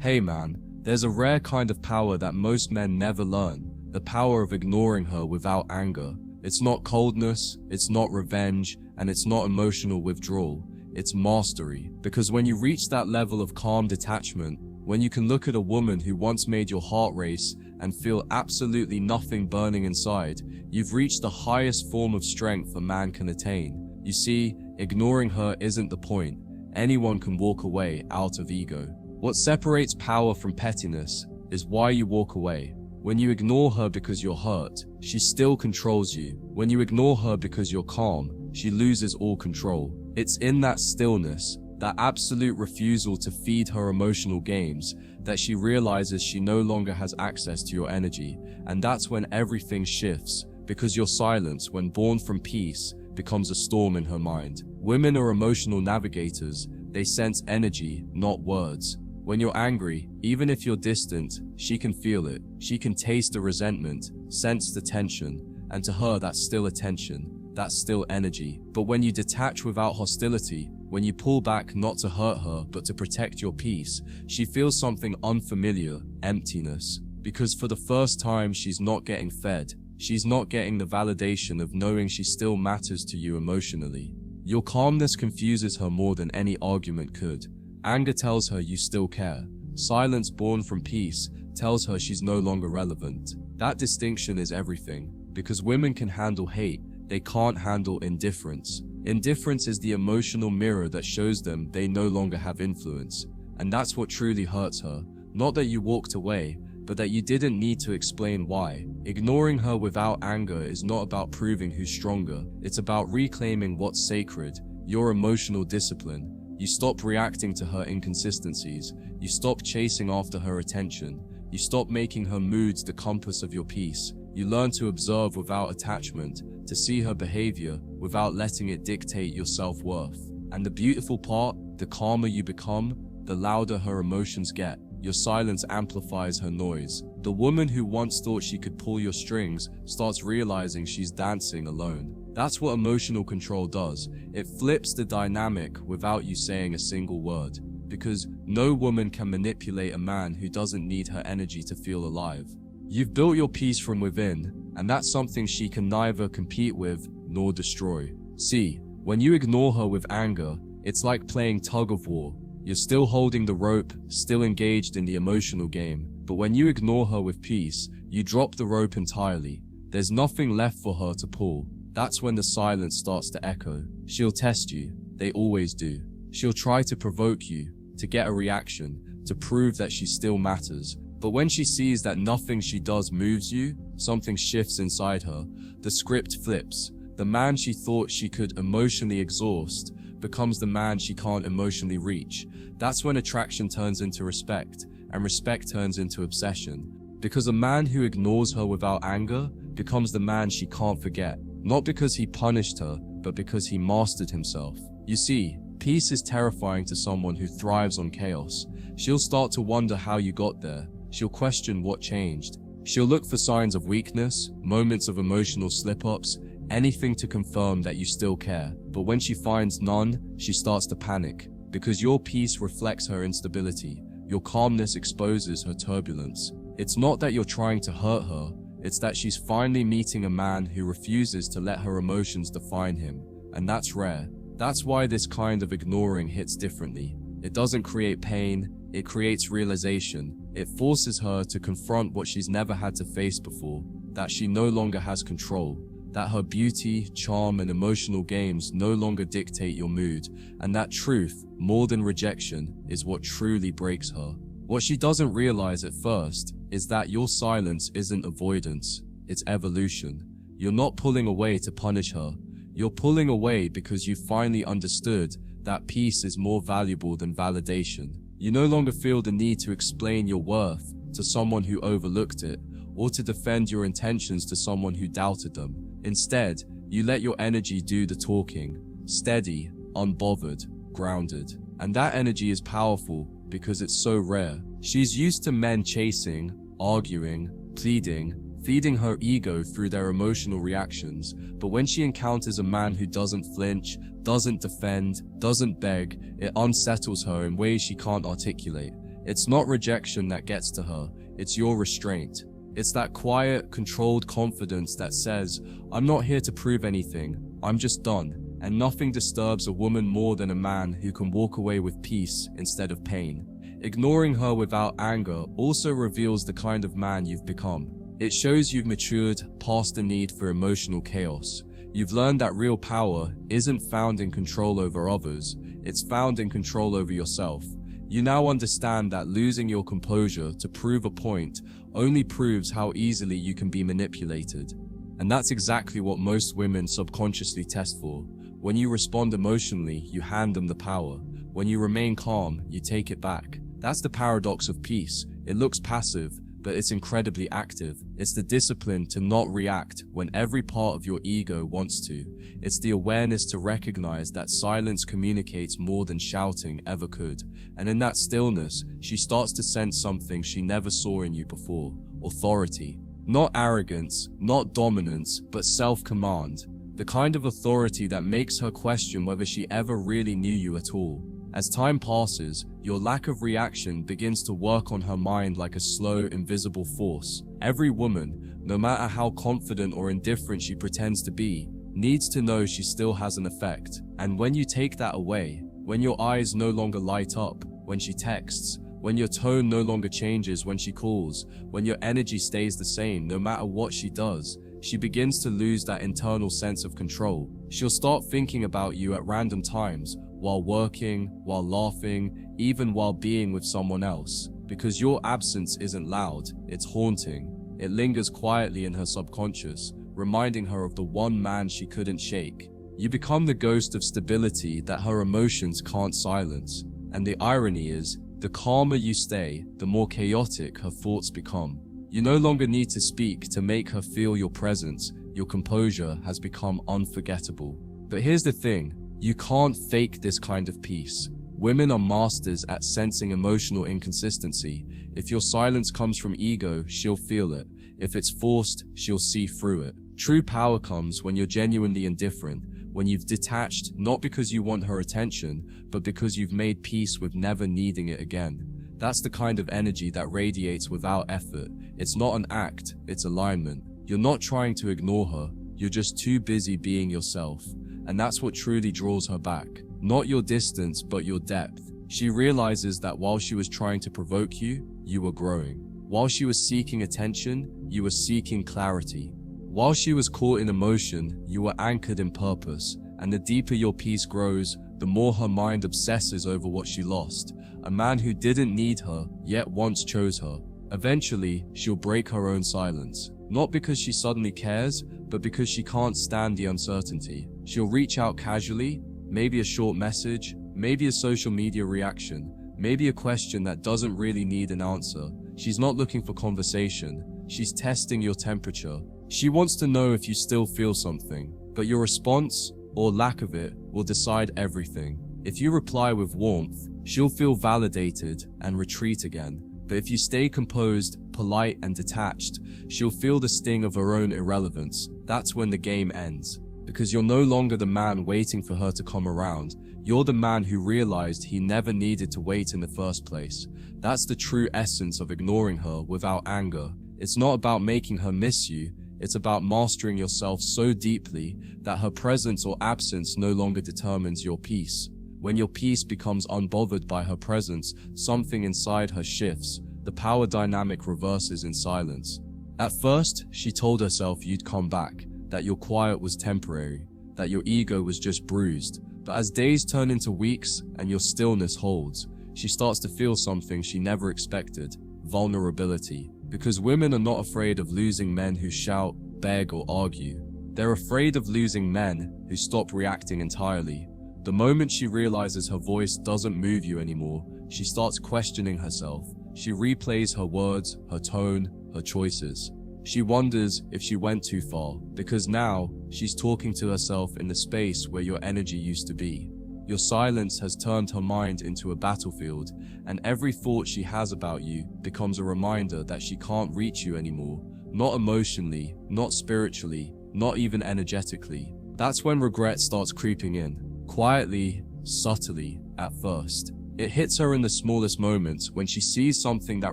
Hey man, there's a rare kind of power that most men never learn. The power of ignoring her without anger. It's not coldness, it's not revenge, and it's not emotional withdrawal. It's mastery. Because when you reach that level of calm detachment, when you can look at a woman who once made your heart race and feel absolutely nothing burning inside, you've reached the highest form of strength a man can attain. You see, ignoring her isn't the point. Anyone can walk away out of ego. What separates power from pettiness is why you walk away. When you ignore her because you're hurt, she still controls you. When you ignore her because you're calm, she loses all control. It's in that stillness, that absolute refusal to feed her emotional games, that she realizes she no longer has access to your energy. And that's when everything shifts, because your silence, when born from peace, becomes a storm in her mind. Women are emotional navigators. They sense energy, not words. When you're angry, even if you're distant, she can feel it. She can taste the resentment, sense the tension, and to her that's still attention, that's still energy. But when you detach without hostility, when you pull back not to hurt her but to protect your peace, she feels something unfamiliar, emptiness. Because for the first time she's not getting fed. She's not getting the validation of knowing she still matters to you emotionally. Your calmness confuses her more than any argument could. Anger tells her you still care. Silence born from peace tells her she's no longer relevant. That distinction is everything. Because women can handle hate, they can't handle indifference. Indifference is the emotional mirror that shows them they no longer have influence. And that's what truly hurts her. Not that you walked away, but that you didn't need to explain why. Ignoring her without anger is not about proving who's stronger. It's about reclaiming what's sacred, your emotional discipline. You stop reacting to her inconsistencies. You stop chasing after her attention. You stop making her moods the compass of your peace. You learn to observe without attachment, to see her behavior without letting it dictate your self-worth. And the beautiful part, the calmer you become, the louder her emotions get. Your silence amplifies her noise. The woman who once thought she could pull your strings starts realizing she's dancing alone. That's what emotional control does. It flips the dynamic without you saying a single word. Because no woman can manipulate a man who doesn't need her energy to feel alive. You've built your peace from within, and that's something she can neither compete with nor destroy. See, when you ignore her with anger, it's like playing tug of war. You're still holding the rope, still engaged in the emotional game. But when you ignore her with peace, you drop the rope entirely. There's nothing left for her to pull. That's when the silence starts to echo. She'll test you. They always do. She'll try to provoke you, to get a reaction, to prove that she still matters. But when she sees that nothing she does moves you, something shifts inside her. The script flips. The man she thought she could emotionally exhaust becomes the man she can't emotionally reach. That's when attraction turns into respect, and respect turns into obsession. Because a man who ignores her without anger becomes the man she can't forget. Not because he punished her, but because he mastered himself. You see, peace is terrifying to someone who thrives on chaos. She'll start to wonder how you got there. She'll question what changed. She'll look for signs of weakness, moments of emotional slip-ups, anything to confirm that you still care. But when she finds none, she starts to panic. Because your peace reflects her instability. Your calmness exposes her turbulence. It's not that you're trying to hurt her. It's that she's finally meeting a man who refuses to let her emotions define him. And that's rare. That's why this kind of ignoring hits differently. It doesn't create pain, it creates realization. It forces her to confront what she's never had to face before, that she no longer has control, that her beauty, charm, and emotional games no longer dictate your mood, and that truth, more than rejection, is what truly breaks her. What she doesn't realize at first is that your silence isn't avoidance, it's evolution. You're not pulling away to punish her. You're pulling away because you finally understood that peace is more valuable than validation. You no longer feel the need to explain your worth to someone who overlooked it, or to defend your intentions to someone who doubted them. Instead, you let your energy do the talking, steady, unbothered, grounded. And that energy is powerful because it's so rare. She's used to men chasing, arguing, pleading, feeding her ego through their emotional reactions. But when she encounters a man who doesn't flinch, doesn't defend, doesn't beg, it unsettles her in ways she can't articulate. It's not rejection that gets to her, it's your restraint. It's that quiet, controlled confidence that says, I'm not here to prove anything, I'm just done. And nothing disturbs a woman more than a man who can walk away with peace instead of pain. Ignoring her without anger also reveals the kind of man you've become. It shows you've matured past the need for emotional chaos. You've learned that real power isn't found in control over others, it's found in control over yourself. You now understand that losing your composure to prove a point only proves how easily you can be manipulated. And that's exactly what most women subconsciously test for. When you respond emotionally, you hand them the power. When you remain calm, you take it back. That's the paradox of peace. It looks passive, but it's incredibly active. It's the discipline to not react when every part of your ego wants to. It's the awareness to recognize that silence communicates more than shouting ever could. And in that stillness, she starts to sense something she never saw in you before: authority. Not arrogance, not dominance, but self-command. The kind of authority that makes her question whether she ever really knew you at all. As time passes, your lack of reaction begins to work on her mind like a slow, invisible force. Every woman, no matter how confident or indifferent she pretends to be, needs to know she still has an effect. And when you take that away, when your eyes no longer light up when she texts, when your tone no longer changes when she calls, when your energy stays the same no matter what she does, she begins to lose that internal sense of control. She'll start thinking about you at random times, while working, while laughing, even while being with someone else. Because your absence isn't loud, it's haunting. It lingers quietly in her subconscious, reminding her of the one man she couldn't shake. You become the ghost of stability that her emotions can't silence. And the irony is, the calmer you stay, the more chaotic her thoughts become. You no longer need to speak to make her feel your presence. Your composure has become unforgettable. But here's the thing, you can't fake this kind of peace. Women are masters at sensing emotional inconsistency. If your silence comes from ego, she'll feel it. If it's forced, she'll see through it. True power comes when you're genuinely indifferent, when you've detached not because you want her attention, but because you've made peace with never needing it again. That's the kind of energy that radiates without effort. It's not an act, it's alignment. You're not trying to ignore her, you're just too busy being yourself. And that's what truly draws her back. Not your distance, but your depth. She realizes that while she was trying to provoke you, you were growing. While she was seeking attention, you were seeking clarity. While she was caught in emotion, you were anchored in purpose. And the deeper your peace grows, the more her mind obsesses over what she lost. A man who didn't need her, yet once chose her. Eventually, she'll break her own silence. Not because she suddenly cares, but because she can't stand the uncertainty. She'll reach out casually, maybe a short message, maybe a social media reaction, maybe a question that doesn't really need an answer. She's not looking for conversation, she's testing your temperature. She wants to know if you still feel something, but your response, or lack of it, will decide everything. If you reply with warmth, she'll feel validated and retreat again. But if you stay composed, polite, and detached, she'll feel the sting of her own irrelevance. That's when the game ends. Because you're no longer the man waiting for her to come around. You're the man who realized he never needed to wait in the first place. That's the true essence of ignoring her without anger. It's not about making her miss you. It's about mastering yourself so deeply that her presence or absence no longer determines your peace. When your peace becomes unbothered by her presence, something inside her shifts. The power dynamic reverses in silence. At first, she told herself you'd come back, that your quiet was temporary, that your ego was just bruised. But as days turn into weeks and your stillness holds, she starts to feel something she never expected: vulnerability. Because women are not afraid of losing men who shout, beg, or argue. They're afraid of losing men who stop reacting entirely. The moment she realizes her voice doesn't move you anymore, she starts questioning herself. She replays her words, her tone, her choices. She wonders if she went too far, because now she's talking to herself in the space where your energy used to be. Your silence has turned her mind into a battlefield, and every thought she has about you becomes a reminder that she can't reach you anymore. Not emotionally, not spiritually, not even energetically. That's when regret starts creeping in. Quietly, subtly, at first. It hits her in the smallest moments, when she sees something that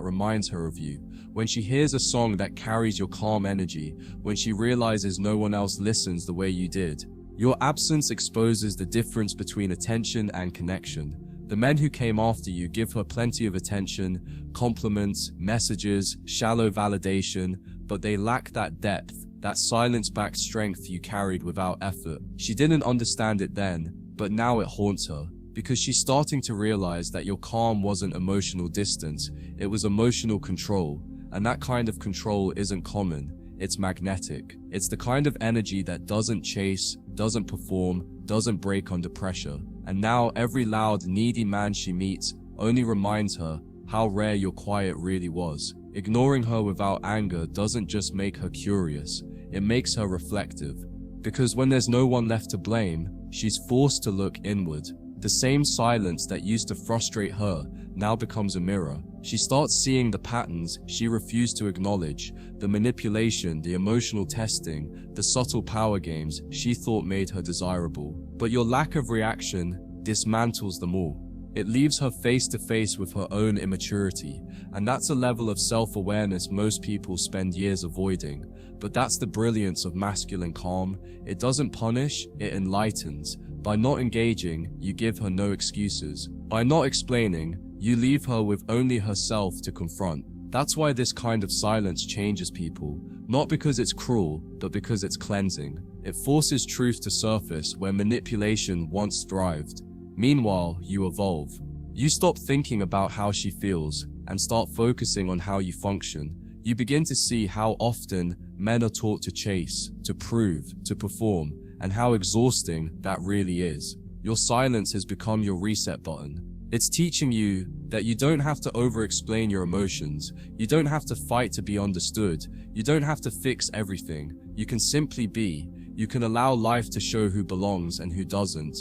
reminds her of you, when she hears a song that carries your calm energy, when she realizes no one else listens the way you did. Your absence exposes the difference between attention and connection. The men who came after you give her plenty of attention, compliments, messages, shallow validation, but they lack that depth, that silence-backed strength you carried without effort. She didn't understand it then, but now it haunts her, because she's starting to realize that your calm wasn't emotional distance, it was emotional control, and that kind of control isn't common, it's magnetic. It's the kind of energy that doesn't chase, doesn't perform, doesn't break under pressure. And now every loud, needy man she meets only reminds her how rare your quiet really was. Ignoring her without anger doesn't just make her curious, it makes her reflective. Because when there's no one left to blame, she's forced to look inward. The same silence that used to frustrate her now becomes a mirror. She starts seeing the patterns she refused to acknowledge, the manipulation, the emotional testing, the subtle power games she thought made her desirable. But your lack of reaction dismantles them all. It leaves her face to face with her own immaturity, and that's a level of self-awareness most people spend years avoiding. But that's the brilliance of masculine calm. It doesn't punish, it enlightens. By not engaging, you give her no excuses. By not explaining, you leave her with only herself to confront. That's why this kind of silence changes people, not because it's cruel, but because it's cleansing. It forces truth to surface where manipulation once thrived. Meanwhile, you evolve. You stop thinking about how she feels and start focusing on how you function. You begin to see how often men are taught to chase, to prove, to perform, and how exhausting that really is. Your silence has become your reset button. It's teaching you that you don't have to over-explain your emotions. You don't have to fight to be understood. You don't have to fix everything. You can simply be. You can allow life to show who belongs and who doesn't.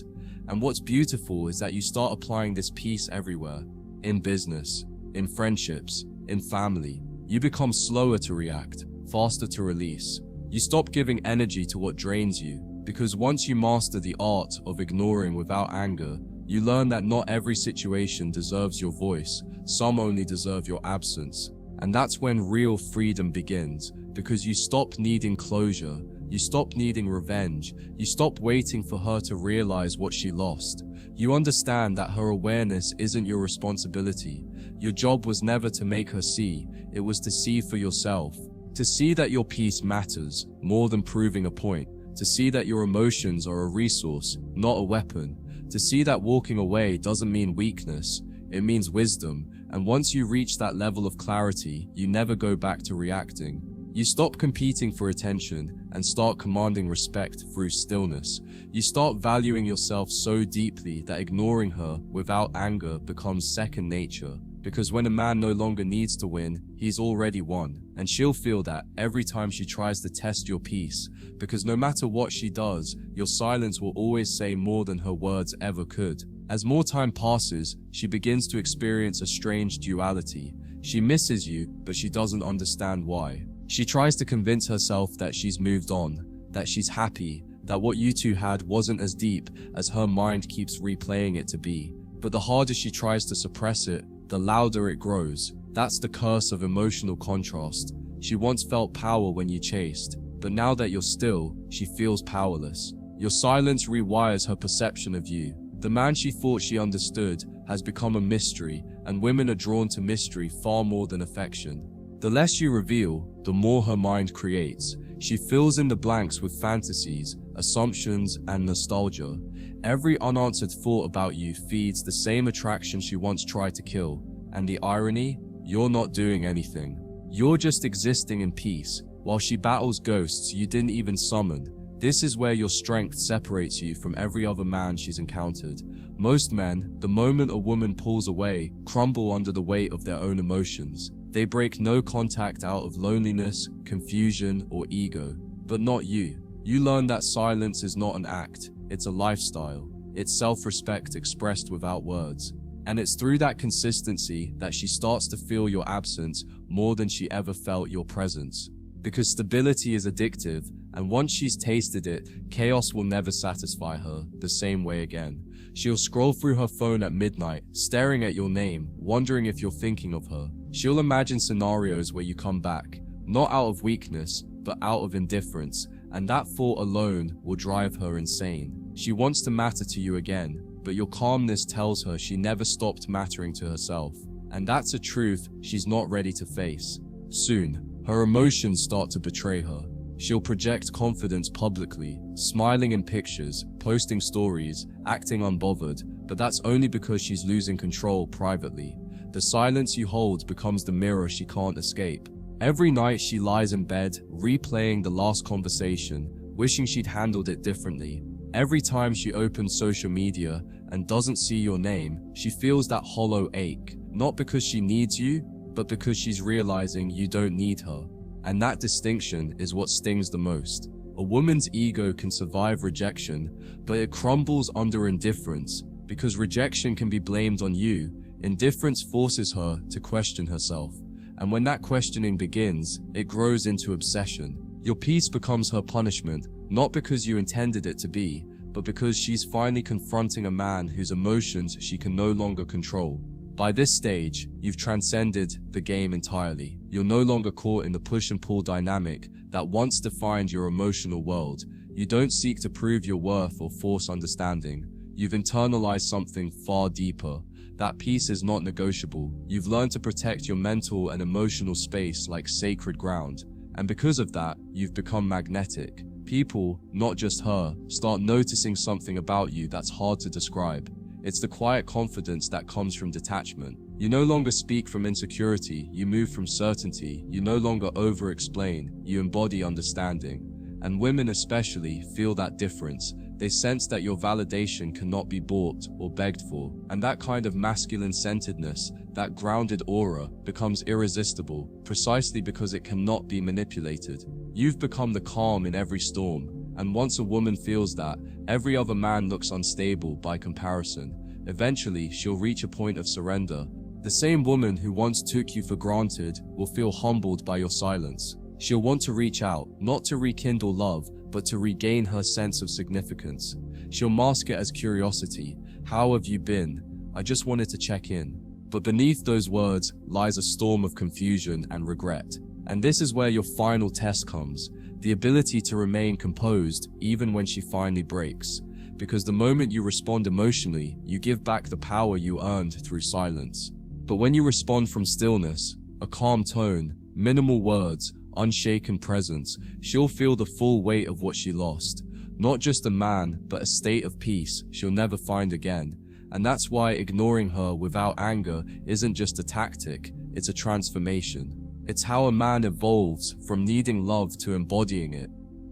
And what's beautiful is that you start applying this peace everywhere. In business, in friendships, in family. You become slower to react, faster to release. You stop giving energy to what drains you. Because once you master the art of ignoring without anger, you learn that not every situation deserves your voice, some only deserve your absence. And that's when real freedom begins, because you stop needing closure, you stop needing revenge, you stop waiting for her to realize what she lost. You understand that her awareness isn't your responsibility. Your job was never to make her see, it was to see for yourself. To see that your peace matters, more than proving a point. To see that your emotions are a resource, not a weapon. To see that walking away doesn't mean weakness, it means wisdom. And once you reach that level of clarity, you never go back to reacting. You stop competing for attention and start commanding respect through stillness. You start valuing yourself so deeply that ignoring her without anger becomes second nature. Because when a man no longer needs to win, he's already won. And she'll feel that every time she tries to test your peace. Because no matter what she does, your silence will always say more than her words ever could. As more time passes, she begins to experience a strange duality. She misses you, but she doesn't understand why. She tries to convince herself that she's moved on, that she's happy, that what you two had wasn't as deep as her mind keeps replaying it to be. But the harder she tries to suppress it, the louder it grows. That's the curse of emotional contrast. She once felt power when you chased, but now that you're still, she feels powerless. Your silence rewires her perception of you. The man she thought she understood has become a mystery, and women are drawn to mystery far more than affection. The less you reveal, the more her mind creates. She fills in the blanks with fantasies, assumptions, and nostalgia. Every unanswered thought about you feeds the same attraction she once tried to kill. And the irony? You're not doing anything. You're just existing in peace, while she battles ghosts you didn't even summon. This is where your strength separates you from every other man she's encountered. Most men, the moment a woman pulls away, crumble under the weight of their own emotions. They break no contact out of loneliness, confusion, or ego. But not you. You learn that silence is not an act, it's a lifestyle. It's self-respect expressed without words. And it's through that consistency that she starts to feel your absence more than she ever felt your presence. Because stability is addictive, and once she's tasted it, chaos will never satisfy her the same way again. She'll scroll through her phone at midnight, staring at your name, wondering if you're thinking of her. She'll imagine scenarios where you come back, not out of weakness, but out of indifference, and that thought alone will drive her insane. She wants to matter to you again, but your calmness tells her she never stopped mattering to herself. And that's a truth she's not ready to face. Soon, her emotions start to betray her. She'll project confidence publicly, smiling in pictures, posting stories, acting unbothered, but that's only because she's losing control privately. The silence you hold becomes the mirror she can't escape. Every night she lies in bed, replaying the last conversation, wishing she'd handled it differently. Every time she opens social media and doesn't see your name, she feels that hollow ache, not because she needs you, but because she's realizing you don't need her. And that distinction is what stings the most. A woman's ego can survive rejection, but it crumbles under indifference. Because rejection can be blamed on you, indifference forces her to question herself. And when that questioning begins, it grows into obsession. Your peace becomes her punishment, not because you intended it to be, but because she's finally confronting a man whose emotions she can no longer control. By this stage, you've transcended the game entirely. You're no longer caught in the push and pull dynamic that once defined your emotional world. You don't seek to prove your worth or force understanding. You've internalized something far deeper. That peace is not negotiable. You've learned to protect your mental and emotional space like sacred ground. And because of that, you've become magnetic. People, not just her, start noticing something about you that's hard to describe. It's the quiet confidence that comes from detachment. You no longer speak from insecurity, you move from certainty. You no longer over-explain, you embody understanding. And women especially feel that difference. They sense that your validation cannot be bought or begged for. And that kind of masculine centeredness, that grounded aura, becomes irresistible, precisely because it cannot be manipulated. You've become the calm in every storm. And once a woman feels that, every other man looks unstable by comparison. Eventually, she'll reach a point of surrender. The same woman who once took you for granted will feel humbled by your silence. She'll want to reach out, not to rekindle love, but to regain her sense of significance. She'll mask it as curiosity. How have you been? I just wanted to check in. But beneath those words lies a storm of confusion and regret. And this is where your final test comes. The ability to remain composed even when she finally breaks. Because the moment you respond emotionally, you give back the power you earned through silence. But when you respond from stillness, a calm tone, minimal words, unshaken presence, she'll feel the full weight of what she lost. Not just a man, but a state of peace she'll never find again. And that's why ignoring her without anger isn't just a tactic, it's a transformation. It's how a man evolves from needing love to embodying it.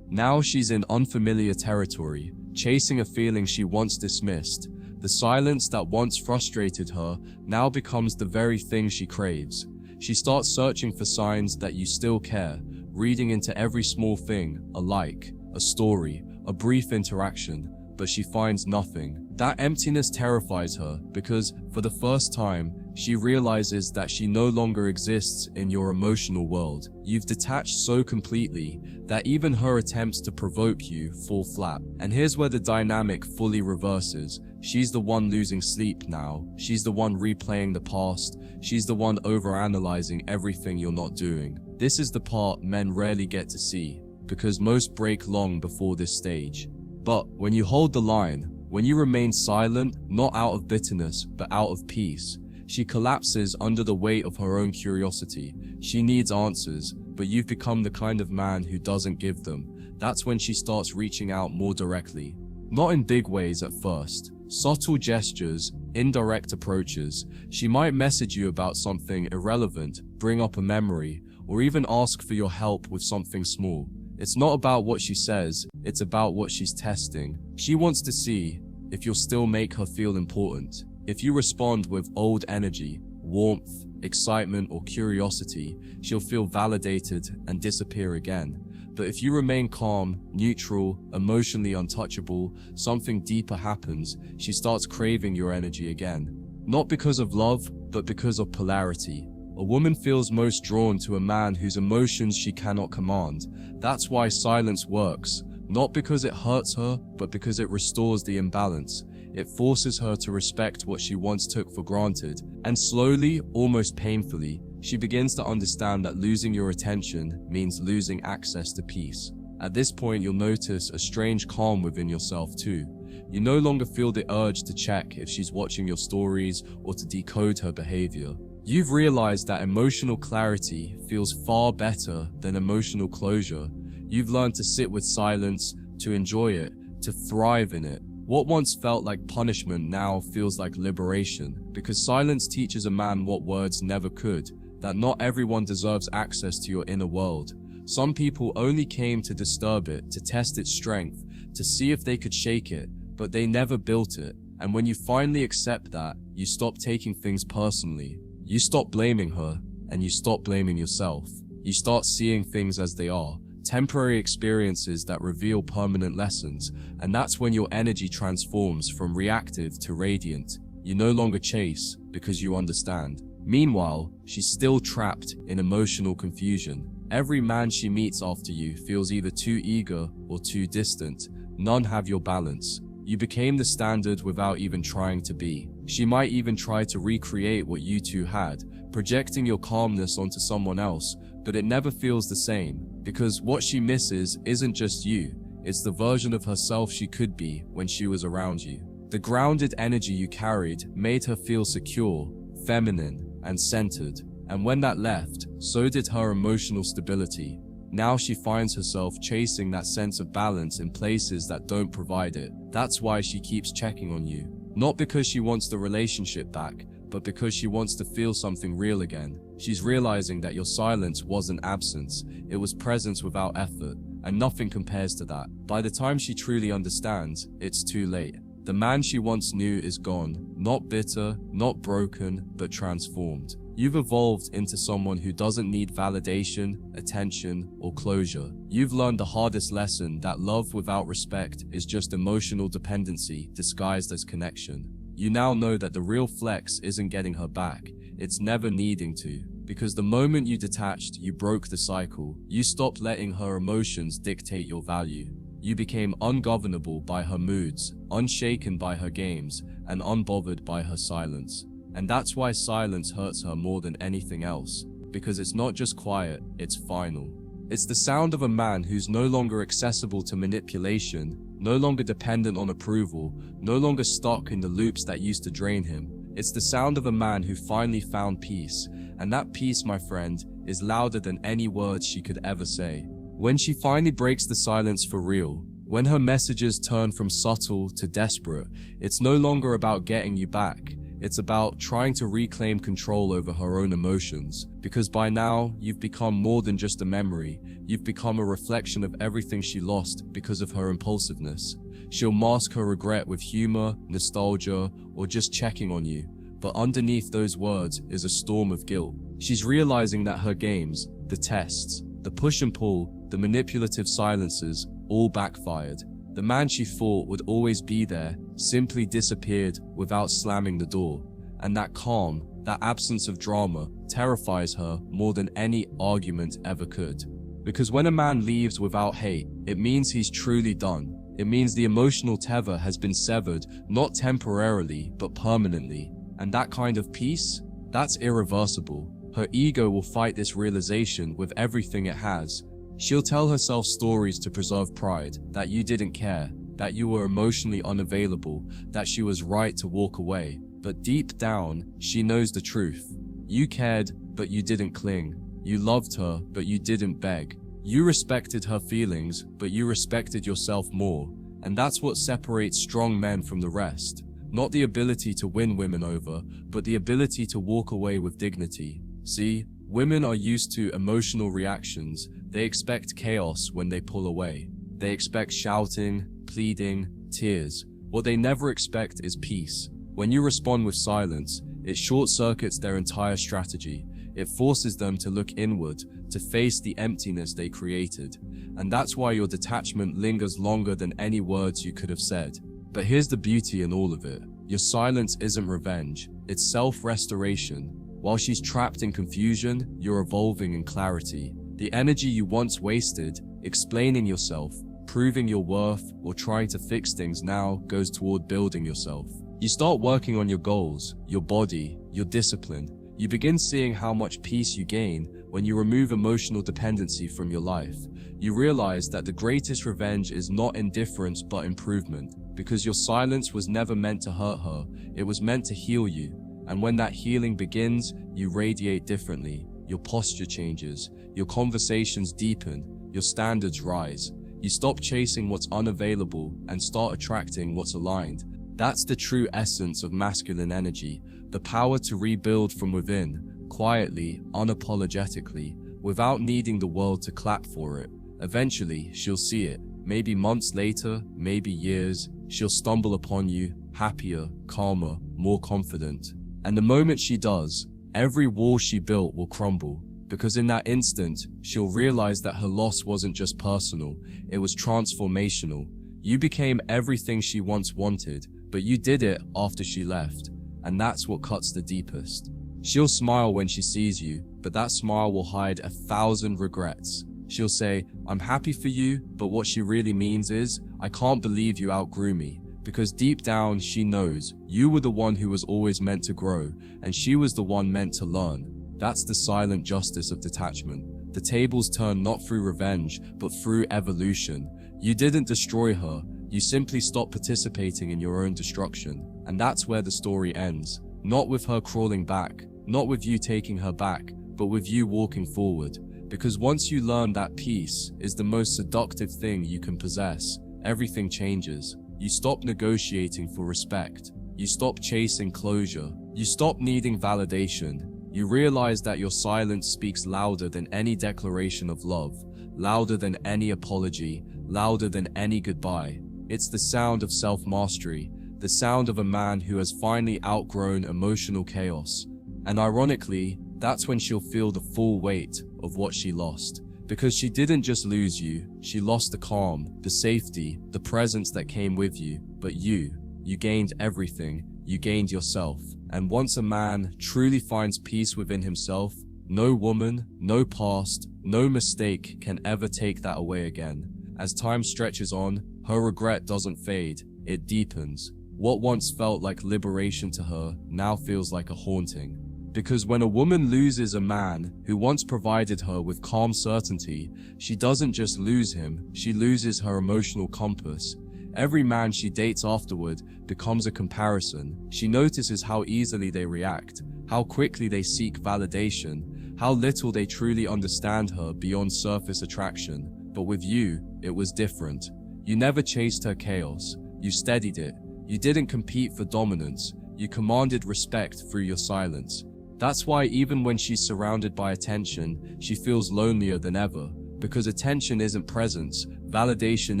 Now she's in unfamiliar territory, chasing a feeling she once dismissed. The silence that once frustrated her now becomes the very thing she craves. She starts searching for signs that you still care, reading into every small thing, a like, a story, a brief interaction, but she finds nothing. That emptiness terrifies her because, for the first time, she realizes that she no longer exists in your emotional world. You've detached so completely that even her attempts to provoke you fall flat. And here's where the dynamic fully reverses. She's the one losing sleep now. She's the one replaying the past. She's the one overanalyzing everything you're not doing. This is the part men rarely get to see, because most break long before this stage. But when you hold the line, when you remain silent, not out of bitterness, but out of peace, she collapses under the weight of her own curiosity. She needs answers, but you've become the kind of man who doesn't give them. That's when she starts reaching out more directly. Not in big ways at first. Subtle gestures, indirect approaches. She might message you about something irrelevant, bring up a memory, or even ask for your help with something small. It's not about what she says, it's about what she's testing. She wants to see if you'll still make her feel important. If you respond with old energy, warmth, excitement, or curiosity, she'll feel validated and disappear again. But if you remain calm, neutral, emotionally untouchable, something deeper happens. She starts craving your energy again. Not because of love, but because of polarity. A woman feels most drawn to a man whose emotions she cannot command. That's why silence works. Not because it hurts her, but because it restores the imbalance. It forces her to respect what she once took for granted, and slowly, almost painfully, she begins to understand that losing your attention means losing access to peace. At this point, you'll notice a strange calm within yourself too. You no longer feel the urge to check if she's watching your stories or to decode her behavior. You've realized that emotional clarity feels far better than emotional closure. You've learned to sit with silence, to enjoy it, to thrive in it. What once felt like punishment now feels like liberation, because silence teaches a man what words never could, that not everyone deserves access to your inner world. Some people only came to disturb it, to test its strength, to see if they could shake it, but they never built it. And when you finally accept that, you stop taking things personally. You stop blaming her, and you stop blaming yourself. You start seeing things as they are, temporary experiences that reveal permanent lessons, and that's when your energy transforms from reactive to radiant. You no longer chase, because you understand. Meanwhile, she's still trapped in emotional confusion. Every man she meets after you feels either too eager or too distant. None have your balance. You became the standard without even trying to be. She might even try to recreate what you two had, projecting your calmness onto someone else, but it never feels the same, because what she misses isn't just you, it's the version of herself she could be when she was around you. The grounded energy you carried made her feel secure, feminine, and centered, and when that left, so did her emotional stability. Now she finds herself chasing that sense of balance in places that don't provide it. That's why she keeps checking on you. Not because she wants the relationship back, but because she wants to feel something real again. She's realizing that your silence wasn't absence, it was presence without effort, and nothing compares to that. By the time she truly understands, it's too late. The man she once knew is gone, not bitter, not broken, but transformed. You've evolved into someone who doesn't need validation, attention, or closure. You've learned the hardest lesson, that love without respect is just emotional dependency disguised as connection. You now know that the real flex isn't getting her back, it's never needing to. Because the moment you detached, you broke the cycle. You stopped letting her emotions dictate your value. You became ungovernable by her moods, unshaken by her games, and unbothered by her silence. And that's why silence hurts her more than anything else, because it's not just quiet, it's final. It's the sound of a man who's no longer accessible to manipulation, no longer dependent on approval, no longer stuck in the loops that used to drain him. It's the sound of a man who finally found peace, and that peace, my friend, is louder than any words she could ever say. When she finally breaks the silence for real, when her messages turn from subtle to desperate, it's no longer about getting you back. It's about trying to reclaim control over her own emotions, because by now, you've become more than just a memory. You've become a reflection of everything she lost because of her impulsiveness. She'll mask her regret with humor, nostalgia, or just checking on you. But underneath those words is a storm of guilt. She's realizing that her games, the tests, the push and pull, the manipulative silences, all backfired. The man she thought would always be there simply disappeared without slamming the door. And that calm, that absence of drama, terrifies her more than any argument ever could. Because when a man leaves without hate, it means he's truly done. It means the emotional tether has been severed, not temporarily, but permanently. And that kind of peace, that's irreversible. Her ego will fight this realization with everything it has. She'll tell herself stories to preserve pride, that you didn't care, that you were emotionally unavailable, that she was right to walk away. But deep down, she knows the truth. You cared, but you didn't cling. You loved her, but you didn't beg. You respected her feelings, but you respected yourself more. And that's what separates strong men from the rest. Not the ability to win women over, but the ability to walk away with dignity. See, women are used to emotional reactions. They expect chaos when they pull away. They expect shouting, pleading, tears. What they never expect is peace. When you respond with silence, it short-circuits their entire strategy. It forces them to look inward, to face the emptiness they created. And that's why your detachment lingers longer than any words you could have said. But here's the beauty in all of it. Your silence isn't revenge, it's self-restoration. While she's trapped in confusion, you're evolving in clarity. The energy you once wasted, explaining yourself, proving your worth, or trying to fix things now goes toward building yourself. You start working on your goals, your body, your discipline. You begin seeing how much peace you gain when you remove emotional dependency from your life. You realize that the greatest revenge is not indifference but improvement, because your silence was never meant to hurt her, it was meant to heal you. And when that healing begins, you radiate differently. Your posture changes, your conversations deepen, your standards rise. You stop chasing what's unavailable and start attracting what's aligned. That's the true essence of masculine energy, the power to rebuild from within, quietly, unapologetically, without needing the world to clap for it. Eventually, she'll see it. Maybe months later, maybe years, she'll stumble upon you, happier, calmer, more confident. And the moment she does, every wall she built will crumble, because in that instant, she'll realize that her loss wasn't just personal, it was transformational. You became everything she once wanted, but you did it after she left, and that's what cuts the deepest. She'll smile when she sees you, but that smile will hide 1,000 regrets. She'll say, "I'm happy for you," but what she really means is, "I can't believe you outgrew me." Because deep down, she knows you were the one who was always meant to grow, and she was the one meant to learn. That's the silent justice of detachment. The tables turn not through revenge, but through evolution. You didn't destroy her, you simply stopped participating in your own destruction. And that's where the story ends. Not with her crawling back, not with you taking her back, but with you walking forward. Because once you learn that peace is the most seductive thing you can possess, everything changes. You stop negotiating for respect. You stop chasing closure. You stop needing validation. You realize that your silence speaks louder than any declaration of love, louder than any apology, louder than any goodbye. It's the sound of self-mastery, the sound of a man who has finally outgrown emotional chaos. And ironically, that's when she'll feel the full weight of what she lost. Because she didn't just lose you, she lost the calm, the safety, the presence that came with you. But you gained everything, you gained yourself. And once a man truly finds peace within himself, no woman, no past, no mistake can ever take that away again. As time stretches on, her regret doesn't fade, it deepens. What once felt like liberation to her now feels like a haunting. Because when a woman loses a man who once provided her with calm certainty, she doesn't just lose him, she loses her emotional compass. Every man she dates afterward becomes a comparison. She notices how easily they react, how quickly they seek validation, how little they truly understand her beyond surface attraction. But with you, it was different. You never chased her chaos, you steadied it. You didn't compete for dominance, you commanded respect through your silence. That's why even when she's surrounded by attention, she feels lonelier than ever. Because attention isn't presence, validation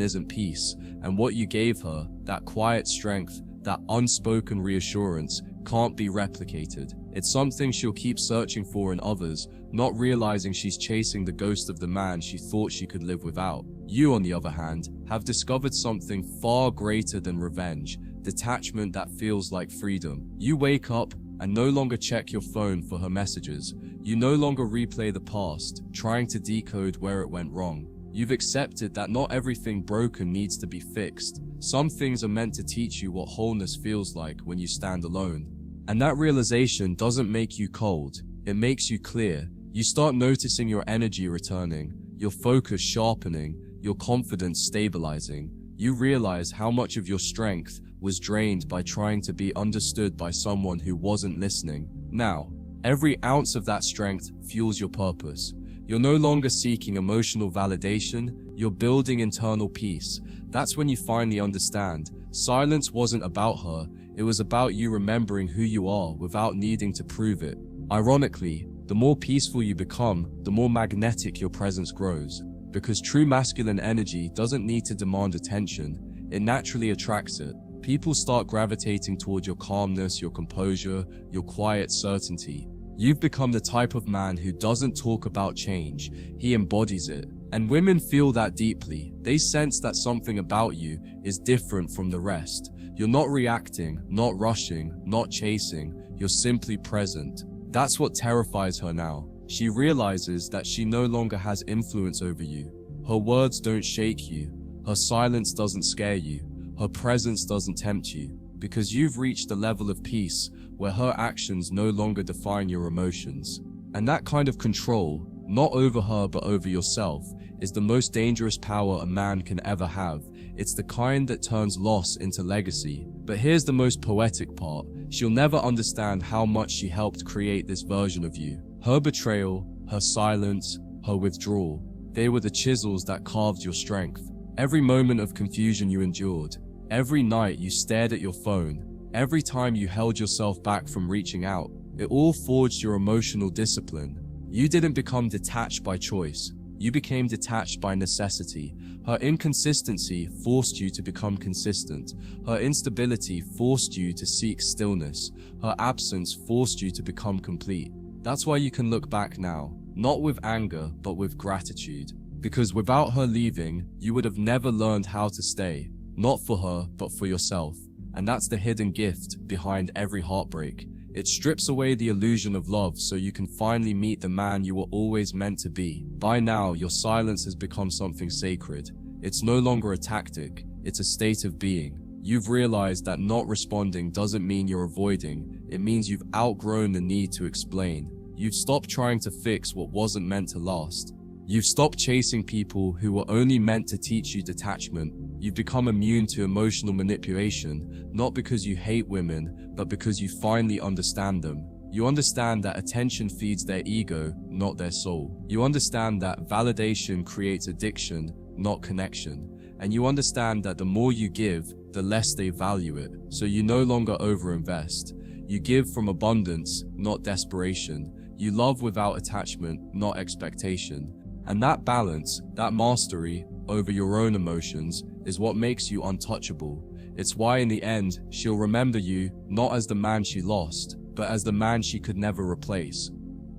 isn't peace, and what you gave her, that quiet strength, that unspoken reassurance, can't be replicated. It's something she'll keep searching for in others, not realizing she's chasing the ghost of the man she thought she could live without. You, on the other hand, have discovered something far greater than revenge, detachment that feels like freedom. You wake up and no longer check your phone for her messages. You no longer replay the past, trying to decode where it went wrong. You've accepted that not everything broken needs to be fixed. Some things are meant to teach you what wholeness feels like when you stand alone. And that realization doesn't make you cold, it makes you clear. You start noticing your energy returning, your focus sharpening, your confidence stabilizing. You realize how much of your strength was drained by trying to be understood by someone who wasn't listening. Now, every ounce of that strength fuels your purpose. You're no longer seeking emotional validation, you're building internal peace. That's when you finally understand. Silence wasn't about her, it was about you remembering who you are without needing to prove it. Ironically, the more peaceful you become, the more magnetic your presence grows. Because true masculine energy doesn't need to demand attention, it naturally attracts it. People start gravitating toward your calmness, your composure, your quiet certainty. You've become the type of man who doesn't talk about change, he embodies it. And women feel that deeply. They sense that something about you is different from the rest. You're not reacting, not rushing, not chasing, you're simply present. That's what terrifies her now. She realizes that she no longer has influence over you. Her words don't shake you. Her silence doesn't scare you. Her presence doesn't tempt you, because you've reached a level of peace where her actions no longer define your emotions. And that kind of control, not over her but over yourself, is the most dangerous power a man can ever have. It's the kind that turns loss into legacy. But here's the most poetic part. She'll never understand how much she helped create this version of you. Her betrayal, her silence, her withdrawal, they were the chisels that carved your strength. Every moment of confusion you endured, every night you stared at your phone, every time you held yourself back from reaching out, it all forged your emotional discipline. You didn't become detached by choice. You became detached by necessity. Her inconsistency forced you to become consistent. Her instability forced you to seek stillness. Her absence forced you to become complete. That's why you can look back now, not with anger, but with gratitude. Because without her leaving, you would have never learned how to stay. Not for her, but for yourself. And that's the hidden gift behind every heartbreak. It strips away the illusion of love so you can finally meet the man you were always meant to be. By now, your silence has become something sacred. It's no longer a tactic, it's a state of being. You've realized that not responding doesn't mean you're avoiding, it means you've outgrown the need to explain. You've stopped trying to fix what wasn't meant to last. You've stopped chasing people who were only meant to teach you detachment. You've become immune to emotional manipulation, not because you hate women, but because you finally understand them. You understand that attention feeds their ego, not their soul. You understand that validation creates addiction, not connection. And you understand that the more you give, the less they value it. So you no longer overinvest. You give from abundance, not desperation. You love without attachment, not expectation. And that balance, that mastery over your own emotions, is what makes you untouchable. It's why in the end, she'll remember you not as the man she lost, but as the man she could never replace.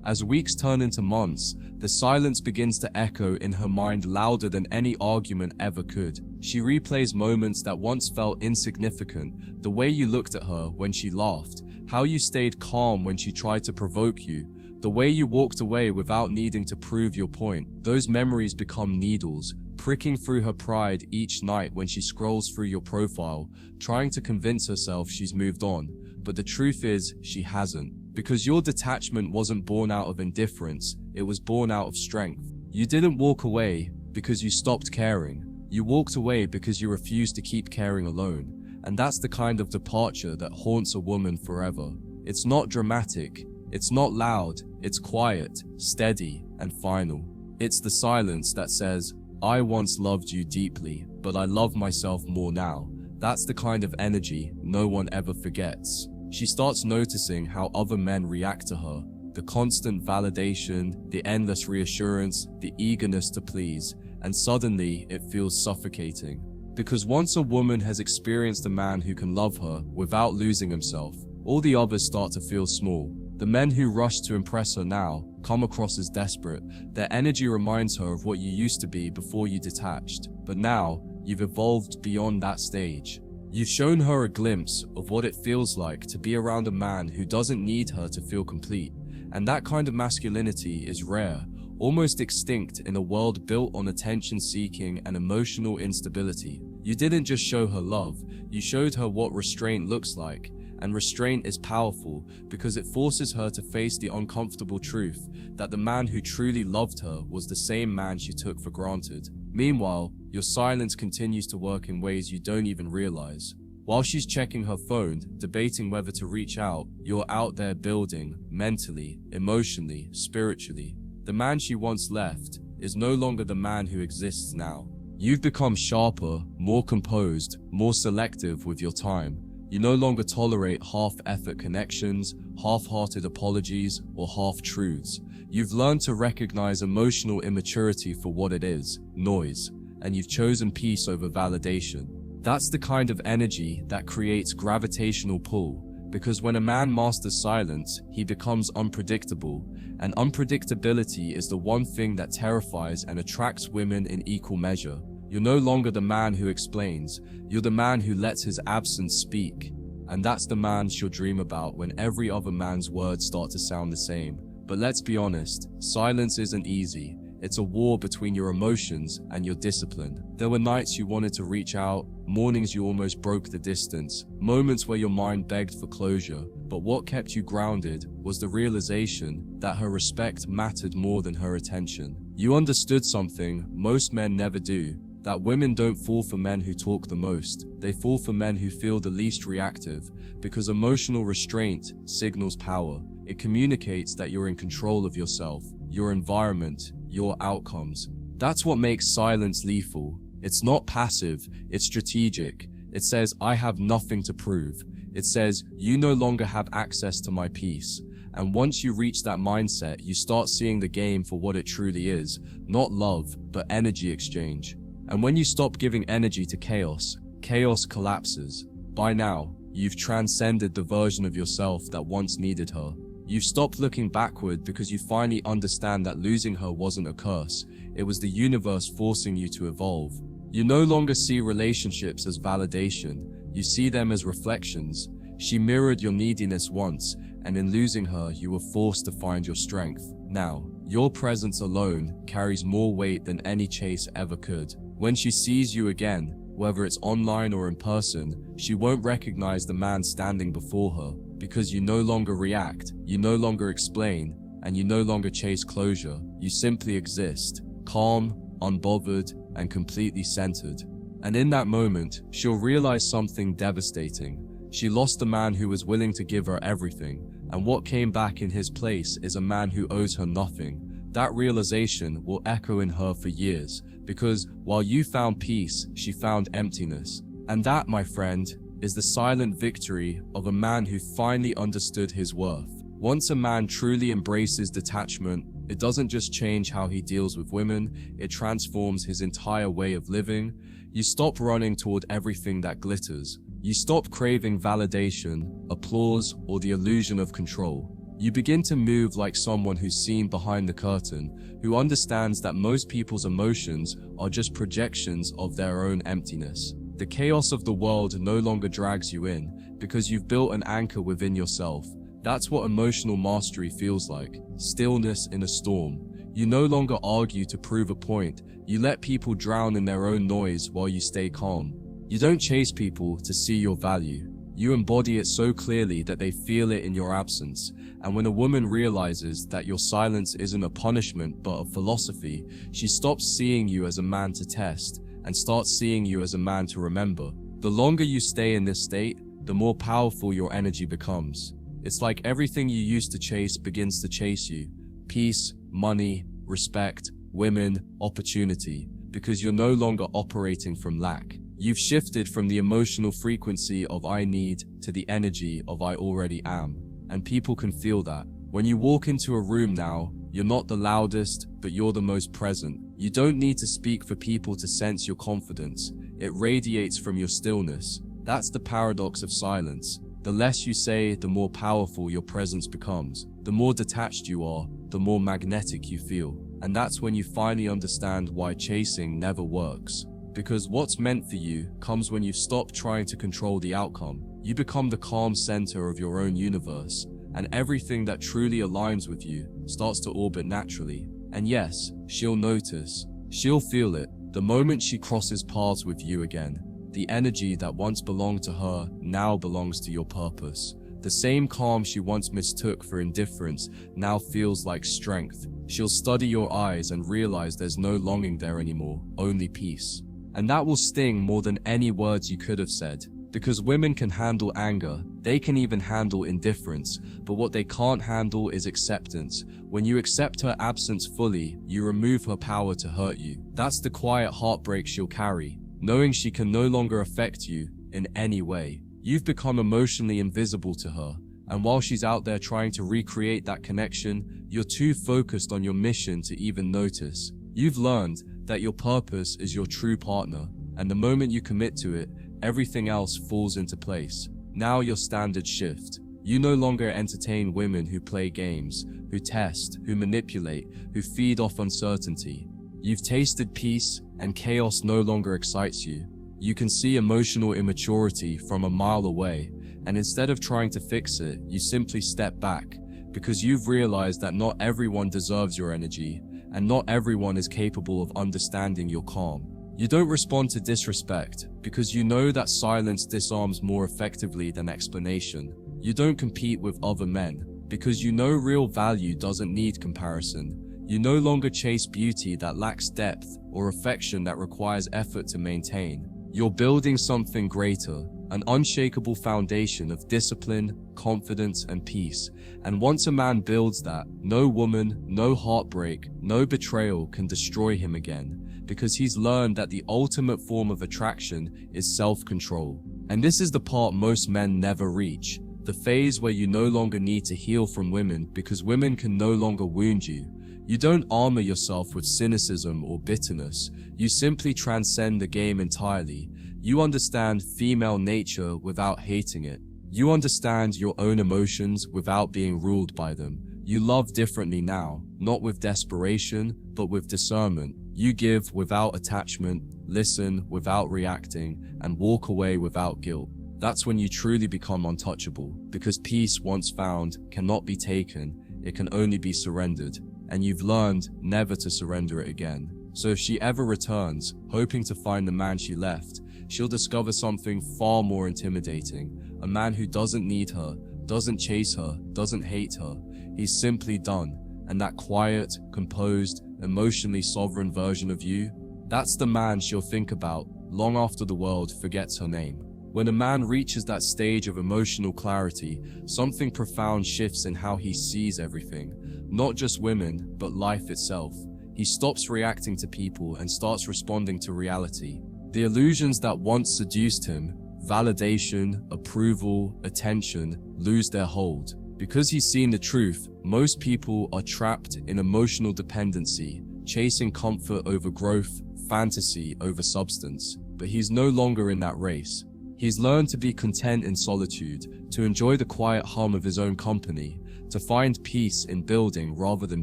As weeks turn into months, the silence begins to echo in her mind louder than any argument ever could. She replays moments that once felt insignificant, the way you looked at her when she laughed, how you stayed calm when she tried to provoke you, the way you walked away without needing to prove your point. Those memories become needles, pricking through her pride each night when she scrolls through your profile, trying to convince herself she's moved on. But the truth is, she hasn't. Because your detachment wasn't born out of indifference, it was born out of strength. You didn't walk away because you stopped caring. You walked away because you refused to keep caring alone. And that's the kind of departure that haunts a woman forever. It's not dramatic. It's not loud, it's quiet, steady, and final. It's the silence that says, I once loved you deeply, but I love myself more now. That's the kind of energy no one ever forgets. She starts noticing how other men react to her, the constant validation, the endless reassurance, the eagerness to please, and suddenly it feels suffocating. Because once a woman has experienced a man who can love her without losing himself, all the others start to feel small. The men who rush to impress her now come across as desperate. Their energy reminds her of what you used to be before you detached. But now, you've evolved beyond that stage. You've shown her a glimpse of what it feels like to be around a man who doesn't need her to feel complete. And that kind of masculinity is rare, almost extinct in a world built on attention-seeking and emotional instability. You didn't just show her love, you showed her what restraint looks like. And restraint is powerful because it forces her to face the uncomfortable truth that the man who truly loved her was the same man she took for granted. Meanwhile, your silence continues to work in ways you don't even realize. While she's checking her phone, debating whether to reach out, you're out there building, mentally, emotionally, spiritually. The man she once left is no longer the man who exists now. You've become sharper, more composed, more selective with your time. You no longer tolerate half-effort connections, half-hearted apologies, or half-truths. You've learned to recognize emotional immaturity for what it is, noise, and you've chosen peace over validation. That's the kind of energy that creates gravitational pull, because when a man masters silence, he becomes unpredictable, and unpredictability is the one thing that terrifies and attracts women in equal measure. You're no longer the man who explains, you're the man who lets his absence speak. And that's the man she'll dream about when every other man's words start to sound the same. But let's be honest, silence isn't easy. It's a war between your emotions and your discipline. There were nights you wanted to reach out, mornings you almost broke the distance, moments where your mind begged for closure. But what kept you grounded was the realization that her respect mattered more than her attention. You understood something most men never do, that women don't fall for men who talk the most. They fall for men who feel the least reactive, because emotional restraint signals power. It communicates that you're in control of yourself, your environment, your outcomes. That's what makes silence lethal. It's not passive, it's strategic. It says, I have nothing to prove. It says, you no longer have access to my peace. And once you reach that mindset, you start seeing the game for what it truly is, not love, but energy exchange. And when you stop giving energy to chaos, chaos collapses. By now, you've transcended the version of yourself that once needed her. You've stopped looking backward because you finally understand that losing her wasn't a curse. It was the universe forcing you to evolve. You no longer see relationships as validation. You see them as reflections. She mirrored your neediness once, and in losing her, you were forced to find your strength. Now, your presence alone carries more weight than any chase ever could. When she sees you again, whether it's online or in person, she won't recognize the man standing before her, because you no longer react, you no longer explain, and you no longer chase closure. You simply exist, calm, unbothered, and completely centered. And in that moment, she'll realize something devastating. She lost a man who was willing to give her everything, and what came back in his place is a man who owes her nothing. That realization will echo in her for years, because while you found peace, she found emptiness. And that, my friend, is the silent victory of a man who finally understood his worth. Once a man truly embraces detachment, it doesn't just change how he deals with women, it transforms his entire way of living. You stop running toward everything that glitters. You stop craving validation, applause, or the illusion of control. You begin to move like someone who's seen behind the curtain, who understands that most people's emotions are just projections of their own emptiness. The chaos of the world no longer drags you in, because you've built an anchor within yourself. That's what emotional mastery feels like. Stillness in a storm. You no longer argue to prove a point. You let people drown in their own noise while you stay calm. You don't chase people to see your value. You embody it so clearly that they feel it in your absence. And when a woman realizes that your silence isn't a punishment but a philosophy, she stops seeing you as a man to test and starts seeing you as a man to remember. The longer you stay in this state, the more powerful your energy becomes. It's like everything you used to chase begins to chase you. Peace, money, respect, women, opportunity, because you're no longer operating from lack. You've shifted from the emotional frequency of I need to the energy of I already am. And people can feel that. When you walk into a room now, you're not the loudest, but you're the most present. You don't need to speak for people to sense your confidence. It radiates from your stillness. That's the paradox of silence. The less you say, the more powerful your presence becomes. The more detached you are, the more magnetic you feel. And that's when you finally understand why chasing never works. Because what's meant for you comes when you stop trying to control the outcome. You become the calm center of your own universe, and everything that truly aligns with you starts to orbit naturally. And yes, she'll notice. She'll feel it the moment she crosses paths with you again. The energy that once belonged to her now belongs to your purpose. The same calm she once mistook for indifference now feels like strength. She'll study your eyes and realize there's no longing there anymore, only peace. And that will sting more than any words you could have said. Because women can handle anger, they can even handle indifference, but what they can't handle is acceptance. When you accept her absence fully, you remove her power to hurt you. That's the quiet heartbreak she'll carry, knowing she can no longer affect you in any way. You've become emotionally invisible to her, and while she's out there trying to recreate that connection, you're too focused on your mission to even notice. You've learned that your purpose is your true partner, and the moment you commit to it, everything else falls into place. Now your standards shift. You no longer entertain women who play games, who test, who manipulate, who feed off uncertainty. You've tasted peace, and chaos no longer excites you. You can see emotional immaturity from a mile away, and instead of trying to fix it, you simply step back, because you've realized that not everyone deserves your energy, and not everyone is capable of understanding your calm. You don't respond to disrespect because you know that silence disarms more effectively than explanation. You don't compete with other men because you know real value doesn't need comparison. You no longer chase beauty that lacks depth or affection that requires effort to maintain. You're building something greater, an unshakable foundation of discipline, confidence, and peace. And once a man builds that, no woman, no heartbreak, no betrayal can destroy him again, because he's learned that the ultimate form of attraction is self-control. And this is the part most men never reach, the phase where you no longer need to heal from women because women can no longer wound you. You don't armor yourself with cynicism or bitterness. You simply transcend the game entirely. You understand female nature without hating it. You understand your own emotions without being ruled by them. You love differently now, not with desperation, but with discernment. You give without attachment, listen without reacting, and walk away without guilt. That's when you truly become untouchable, because peace once found cannot be taken, it can only be surrendered. And you've learned never to surrender it again. So if she ever returns, hoping to find the man she left, she'll discover something far more intimidating. A man who doesn't need her, doesn't chase her, doesn't hate her. He's simply done. And that quiet, composed, emotionally sovereign version of you, that's the man she'll think about long after the world forgets her name. When a man reaches that stage of emotional clarity, something profound shifts in how he sees everything. Not just women, but life itself. He stops reacting to people and starts responding to reality. The illusions that once seduced him, validation, approval, attention, lose their hold. Because he's seen the truth, most people are trapped in emotional dependency, chasing comfort over growth, fantasy over substance. But he's no longer in that race. He's learned to be content in solitude, to enjoy the quiet hum of his own company, to find peace in building rather than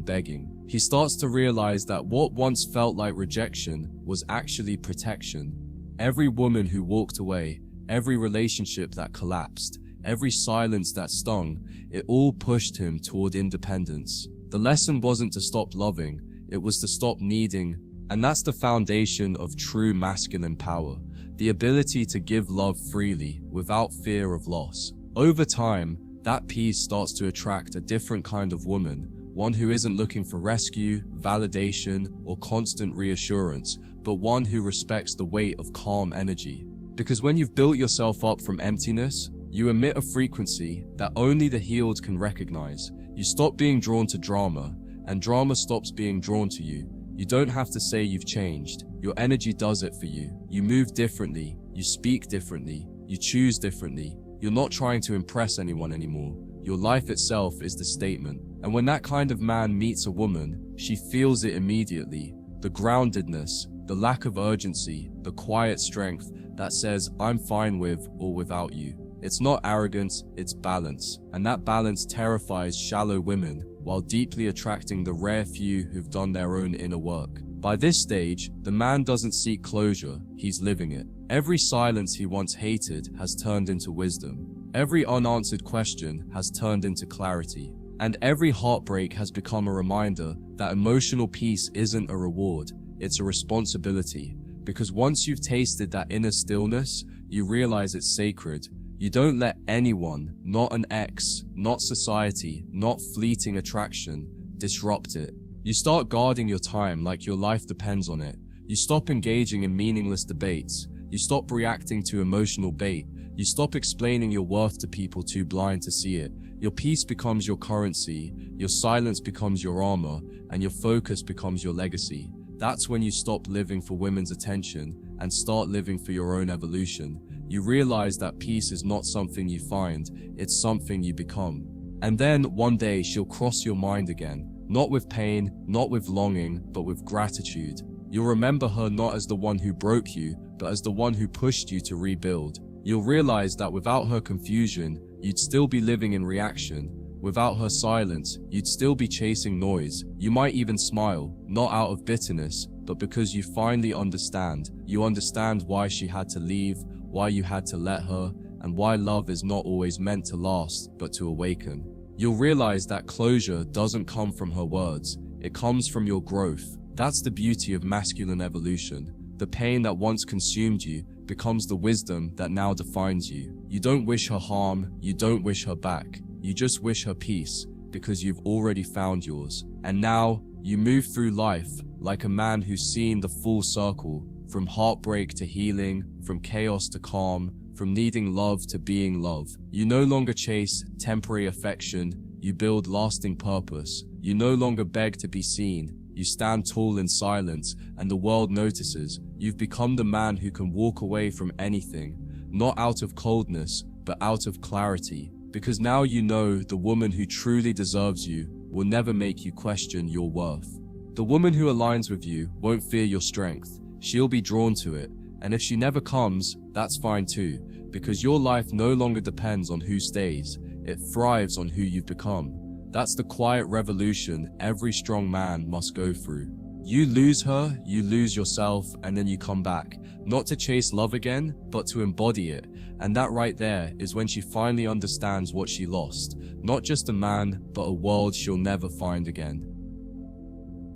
begging. He starts to realize that what once felt like rejection was actually protection. Every woman who walked away, every relationship that collapsed, every silence that stung, it all pushed him toward independence. The lesson wasn't to stop loving, it was to stop needing, and that's the foundation of true masculine power. The ability to give love freely, without fear of loss. Over time, that peace starts to attract a different kind of woman, one who isn't looking for rescue, validation, or constant reassurance, but one who respects the weight of calm energy. Because when you've built yourself up from emptiness, you emit a frequency that only the healed can recognize. You stop being drawn to drama, and drama stops being drawn to you. You don't have to say you've changed. Your energy does it for you. You move differently, you speak differently, you choose differently. You're not trying to impress anyone anymore. Your life itself is the statement. And when that kind of man meets a woman, she feels it immediately. The groundedness, the lack of urgency, the quiet strength that says, I'm fine with or without you. It's not arrogance, it's balance. And that balance terrifies shallow women, while deeply attracting the rare few who've done their own inner work. By this stage, the man doesn't seek closure, he's living it. Every silence he once hated has turned into wisdom. Every unanswered question has turned into clarity. And every heartbreak has become a reminder that emotional peace isn't a reward, it's a responsibility. Because once you've tasted that inner stillness, you realize it's sacred. You don't let anyone, not an ex, not society, not fleeting attraction, disrupt it. You start guarding your time like your life depends on it. You stop engaging in meaningless debates. You stop reacting to emotional bait. You stop explaining your worth to people too blind to see it. Your peace becomes your currency, your silence becomes your armor, and your focus becomes your legacy. That's when you stop living for women's attention and start living for your own evolution. You realize that peace is not something you find, it's something you become. And then one day she'll cross your mind again, not with pain, not with longing, but with gratitude. You'll remember her not as the one who broke you, but as the one who pushed you to rebuild. You'll realize that without her confusion, you'd still be living in reaction. Without her silence, you'd still be chasing noise. You might even smile, not out of bitterness, but because you finally understand. You understand why she had to leave, why you had to let her, and why love is not always meant to last, but to awaken. You'll realize that closure doesn't come from her words, It comes from your growth. That's the beauty of masculine evolution. The pain that once consumed you becomes the wisdom that now defines you. You don't wish her harm, you don't wish her back. You just wish her peace, because you've already found yours. And now, you move through life like a man who's seen the full circle, from heartbreak to healing, from chaos to calm, from needing love to being love. You no longer chase temporary affection, you build lasting purpose. You no longer beg to be seen, you stand tall in silence, and the world notices. You've become the man who can walk away from anything, not out of coldness, but out of clarity. Because now you know the woman who truly deserves you will never make you question your worth. The woman who aligns with you won't fear your strength. She'll be drawn to it. And if she never comes, that's fine too, because your life no longer depends on who stays. It thrives on who you've become. That's the quiet revolution every strong man must go through. You lose her, you lose yourself, and then you come back, not to chase love again, but to embody it. And that right there is when she finally understands what she lost. Not just a man, but a world she'll never find again.